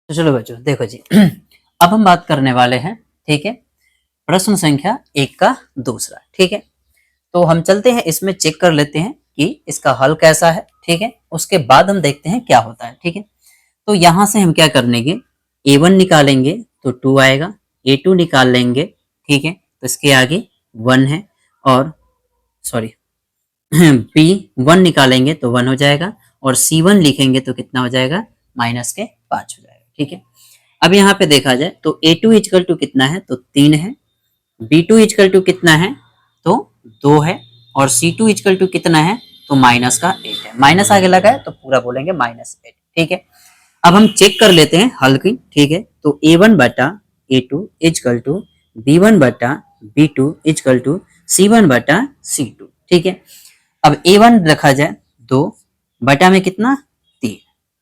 तो चलो बच्चों देखो जी अब हम बात करने वाले हैं, ठीक है, प्रश्न संख्या 1 का दूसरा। ठीक है, तो हम चलते हैं इसमें चेक कर लेते हैं कि इसका हल कैसा है। ठीक है, उसके बाद हम देखते हैं क्या होता है। ठीक है, तो यहां से हम क्या करेंगे, a1 निकालेंगे तो 2 आएगा, a2 निकाल लेंगे। ठीक है, तो इसके आगे 1 है, और सॉरी b1 निकालेंगे तो 1 हो जाएगा, और c1 लिखेंगे तो कितना हो जाएगा, -5 हो जाएगा। ठीक है, अब यहाँ पे देखा जाए तो a2 इजकल टू कितना है, तो 3 है, b2 इजकल टू कितना है, तो 2 है, और c2 इजकल टू कितना है, तो -8 है। माइनस आगे लगा है तो पूरा बोलेंगे -8। ठीक है, अब हम चेक कर लेते हैं हल की। ठीक है, तो a1 बटा a2 इजकल टू b1 बटा b2 इजकल टू c1 बटा c2। ठीक है, अब a1 रखा जाए 2 बटा में कितना, 3।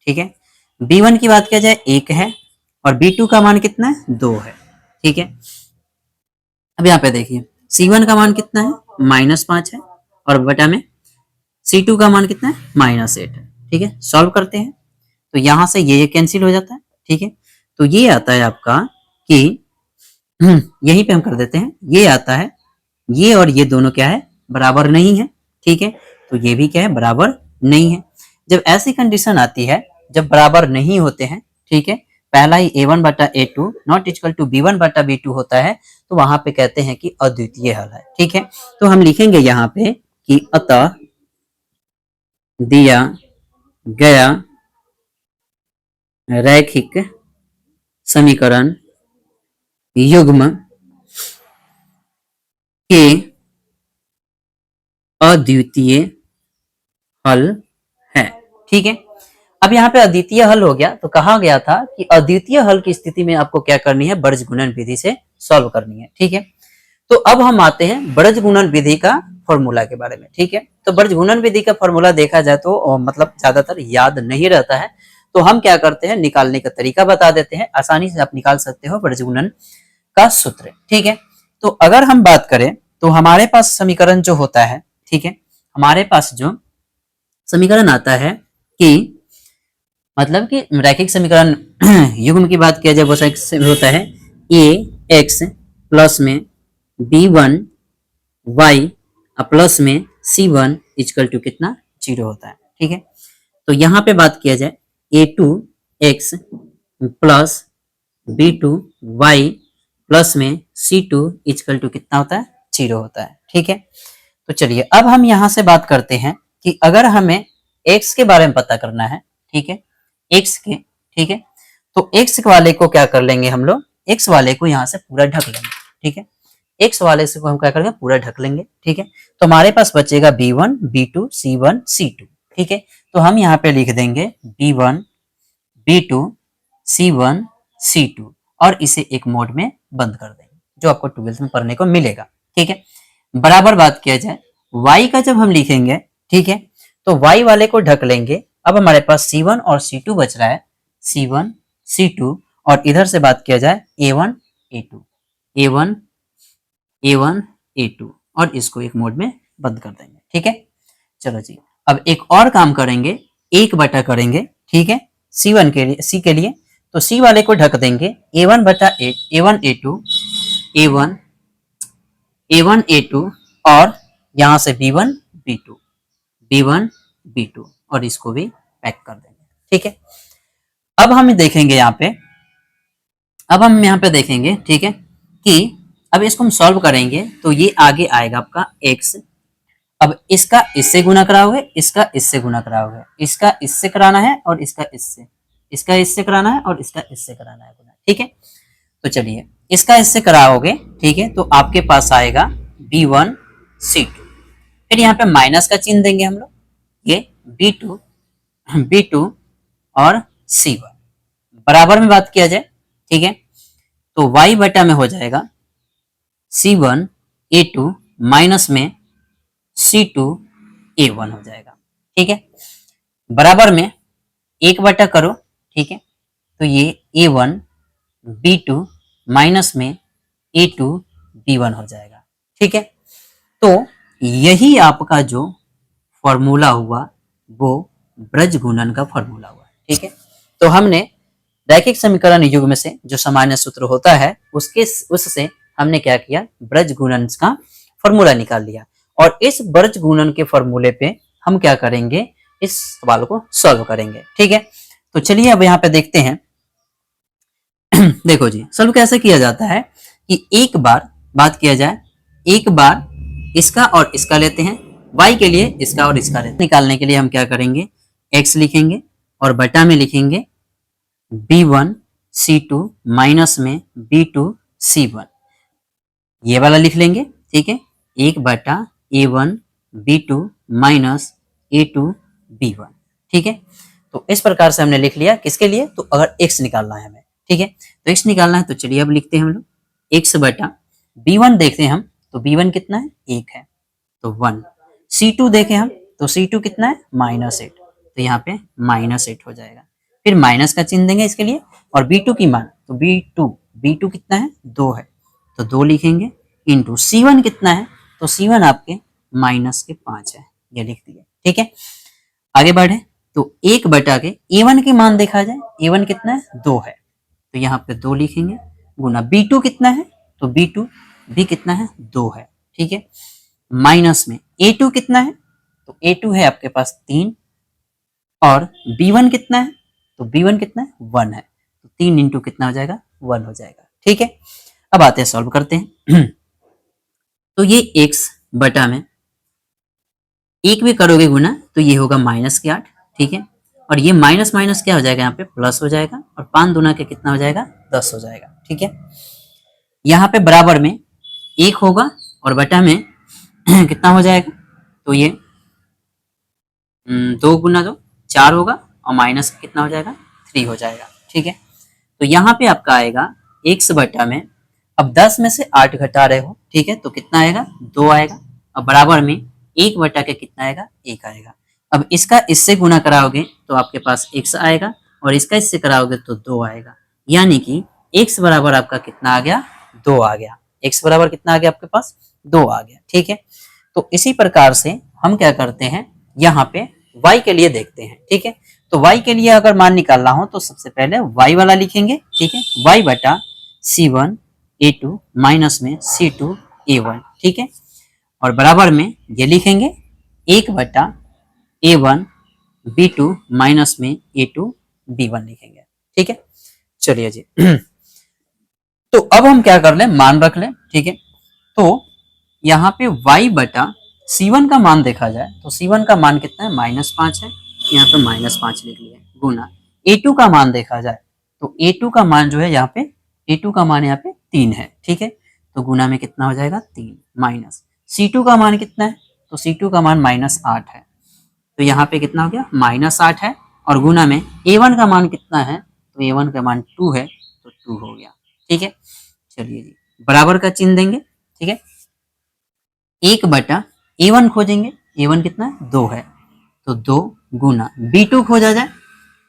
ठीक है, b1 की बात किया जाए 1 है, और b2 का मान कितना है, 2 है। ठीक है, अब यहाँ पे देखिए c1 का मान कितना है, -5 है, और बटा में c2 का मान कितना है, -8 है। ठीक है, सॉल्व करते हैं तो यहाँ से ये कैंसिल हो जाता है। ठीक है, तो ये आता है आपका कि यहीं पे हम कर देते हैं, ये आता है, ये और ये दोनों क्या है, बराबर नहीं है। ठीक है, तो ये भी क्या है, बराबर नहीं है। जब ऐसी कंडीशन आती है, जब बराबर नहीं होते हैं, ठीक है, पहला ही a1 बटा a2 not equal to b1 बटा b2 होता है, तो वहां पे कहते हैं कि अद्वितीय हल है। ठीक है, तो हम लिखेंगे यहाँ पे कि अतः दिया गया रैखिक समीकरण युग्म के अद्वितीय हल है। ठीक है, अब यहाँ पे अद्वितीय हल हो गया, तो कहा गया था कि अद्वितीय हल की स्थिति में आपको क्या करनी है, बर्ज-गुणन विधि से सॉल्व करनी है। ठीक है, तो अब हम आते हैं बर्ज-गुणन विधि का फॉर्मूला के बारे में। ठीक है, तो बर्ज-गुणन विधि का फॉर्मूला देखा जाए तो मतलब ज्यादातर याद नहीं रहता है, तो हम क्या करते हैं, निकालने का तरीका बता देते हैं, आसानी से आप निकाल सकते हो बर्ज-गुणन का सूत्र। ठीक है, तो अगर हम बात करें तो हमारे पास समीकरण जो होता है, ठीक है, हमारे पास जो समीकरण आता है कि मतलब कि रैखिक समीकरण युग्म की बात किया जाए, वो होता है ए एक्स प्लस में बी वन वाई प्लस में सी वन इजकल टू कितना, 0 होता है। ठीक है, तो यहाँ पे बात किया जाए A two X plus B two Y plus में सी टू इजकल टू कितना होता है, 0 होता है। ठीक है, तो चलिए अब हम यहाँ से बात करते हैं कि अगर हमें x के बारे में पता करना है, ठीक है, x के, ठीक है, तो x वाले को क्या कर लेंगे हम लोग, x वाले को यहाँ से पूरा ढक लेंगे। ठीक है, x वाले से को हम क्या करेंगे, पूरा ढक लेंगे। ठीक है, तो हमारे पास बचेगा b1 b2 c1 c2। ठीक है, तो हम यहाँ पे लिख देंगे b1 b2 c1 c2, और इसे एक मोड में बंद कर देंगे, जो आपको 12th में पढ़ने को मिलेगा। ठीक है, बराबर बात किया जाए y का जब हम लिखेंगे, ठीक है, तो y वाले को ढक लेंगे। अब हमारे पास c1 और c2 बच रहा है, c1 c2, और इधर से बात किया जाए a1 a2 a1 a1 a2, और इसको एक मोड में बंद कर देंगे। ठीक है, चलो जी अब एक और काम करेंगे, एक बटा करेंगे। ठीक है, c1 के लिए, c के लिए, तो c वाले को ढक देंगे a1 बटा a1 a2 a1 a1 a2, और यहां से b1 b2 b1 b2, और इसको भी पैक कर देंगे। ठीक है, अब हम देखेंगे यहाँ पे, अब हम यहाँ पे देखेंगे, ठीक है, कि अब इसको हम सॉल्व करेंगे तो ये आगे आएगा आपका x। अब इसका इससे गुना कराओगे, इसका इससे गुना कराओगे, इसका इससे कराना है, और इसका इससे, इसका इससे कराना है, और इसका इससे कराना है गुना। ठीक है, तो चलिए इसका इससे कराओगे, ठीक है, तो आपके पास आएगा b1 c2, फिर यहाँ पे माइनस का चिन्ह देंगे हम लोग, ये b2 b2 और c1, बराबर में बात किया जाए, ठीक है, तो y बटा में हो जाएगा c1 a2 माइनस में c2 a1 हो जाएगा। ठीक है, बराबर में एक बटा करो, ठीक है, तो ये a1 b2 माइनस में a2 b1 हो जाएगा। ठीक है, तो यही आपका जो फॉर्मूला हुआ वो ब्रज गुणन का फॉर्मूला हुआ। ठीक है, तो हमने रैखिक समीकरण युग्म से जो सामान्य सूत्र होता है उससे हमने क्या किया, ब्रज गुणन का फॉर्मूला निकाल लिया। और इस ब्रज गुणन के फॉर्मूले पे हम क्या करेंगे, इस सवाल को सॉल्व करेंगे। ठीक है, तो चलिए अब यहाँ पे देखते हैं। देखो जी, सॉल्व कैसे किया जाता है कि एक बार बात किया जाए, एक बार इसका और इसका लेते हैं, y के लिए इसका और इसका लेते हैं। निकालने के लिए हम क्या करेंगे, x लिखेंगे और बटा में लिखेंगे b1 c2 माइनस में b2 c1, ये वाला लिख लेंगे। ठीक है, 1 बटा a1 b2 minus a2 b1। ठीक है, तो इस प्रकार से हमने लिख लिया। किसके लिए, तो अगर x निकालना है हमें। ठीक है, तो x निकालना है तो चलिए अब लिखते हैं हम लोग, x बटा b1 देखते हैं हम, तो b1 कितना है, 1 है तो 1। c2 देखें हम तो c2 कितना है, -8, तो यहाँ पे -8 हो जाएगा। फिर माइनस का चिन्ह देंगे इसके लिए, और b2 की मान, तो b2 कितना है, 2 है तो 2 लिखेंगे, इंटू c1 कितना है, तो c1 आपके -5 है, ये लिख दिया। ठीक है, आगे बढ़े तो 1 बटा के a1 की मान देखा जाए, a1 कितना है, 2 है तो यहाँ पे 2 लिखेंगे, गुना b2 कितना है, तो b2 भी कितना है, 2 है। ठीक है, माइनस में a2 कितना है, तो a2 है आपके पास 3, और b1 कितना है, तो b1 कितना है, 1 है तो 3 इंटू कितना हो जाएगा, 1 हो जाएगा। ठीक है, अब आते हैं सॉल्व करते हैं। तो ये x बटा में 1 भी करोगे गुना तो ये होगा -8। ठीक है, और ये माइनस माइनस क्या हो जाएगा, यहाँ पे प्लस हो जाएगा, और 5 दूना के कितना हो जाएगा, 10 हो जाएगा। ठीक है, यहाँ पे बराबर में 1 होगा और बटा में कितना हो जाएगा, तो ये 2 गुना 2 4 होगा, और माइनस कितना हो जाएगा, 3 हो जाएगा। ठीक है, तो यहाँ पे आपका आएगा x बटा में, अब 10 में से 8 घटा रहे हो, ठीक है, तो कितना आएगा, 2 आएगा, और बराबर में 1 बटा के कितना आएगा, 1 आएगा। अब इसका इससे गुना कराओगे तो आपके पास x आएगा, और इसका इससे कराओगे तो 2 आएगा, यानी कि x बराबर आपका कितना आ गया, 2 आ गया। x बराबर कितना आ गया आपके पास, 2 आ गया। ठीक है, तो इसी प्रकार से हम क्या करते हैं, यहाँ पे y के लिए देखते हैं। ठीक है, तो y के लिए अगर मान निकालना हो तो सबसे पहले y वाला लिखेंगे। ठीक है, y बटा c1 a2 माइनस में c2 a1। ठीक है, और बराबर में ये लिखेंगे 1 बटा a1 b2 माइनस में a2 b1 लिखेंगे। ठीक है, चलिए जी। तो अब हम क्या कर लें, मान रख लें। ठीक है, तो यहाँ पे y बटा c1 का मान देखा जाए तो c1 का मान कितना है, -5 है, यहाँ पे -5 लिख लिया, गुना a2 का मान देखा जाए तो a2 का मान जो है यहाँ पे, a2 का मान यहाँ पे 3 है। ठीक है, तो गुना में कितना हो जाएगा, 3, माइनस c2 का मान कितना है, तो c2 का मान -8 है, तो यहाँ पे कितना हो गया, -8 है, और गुना में a1 का मान कितना है, तो a1 का मान 2 है तो 2 हो गया। ठीक है, चलिए जी, बराबर का चिन्ह देंगे। ठीक है, 1 बटा a1 खोजेंगे, a1 कितना है, 2 है तो 2 गुना b2 खोजा जाए,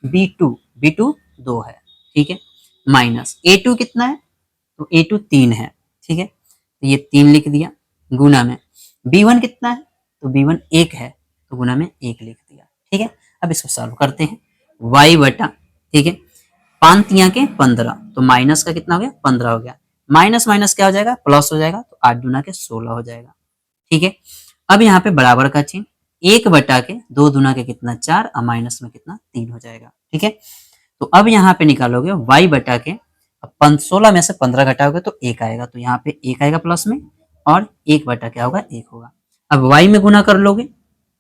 b2 2 है। ठीक है, माइनस a2 कितना है, तो a2 3 है। ठीक है, तो ये 3 लिख दिया, गुना में b1 कितना है, तो b1 1 है तो गुना में 1 लिख दिया। ठीक है, अब इसको सॉल्व करते हैं, y बटा, ठीक है, 5 तिया के 15, तो माइनस का कितना हो गया, 15 हो गया, माइनस माइनस क्या हो जाएगा, प्लस हो जाएगा, तो 8 दूना के 16 हो जाएगा। ठीक है, अब यहाँ पे बराबर का चिन्ह, 1 बटा के 2 दूना के कितना, 4, और माइनस में कितना, 3 हो जाएगा। ठीक है, तो अब यहाँ पे निकालोगे y बटा के, 16 में से 15 घटाओगे तो 1 आएगा, तो यहाँ पे 1 आएगा प्लस में, और 1 बटा क्या होगा, 1 होगा। अब y में गुना कर लोगे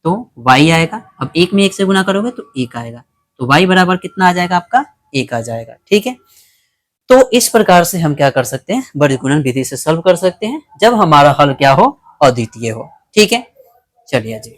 तो y आएगा, अब 1 में 1 से गुना करोगे तो 1 आएगा, तो y बराबर कितना आ जाएगा आपका, 1 आ जाएगा। ठीक है, तो इस प्रकार से हम क्या कर सकते हैं, बीजगुणन विधि से सॉल्व कर सकते हैं, जब हमारा हल क्या हो, अद्वितीय हो। ठीक है, चलिए जी।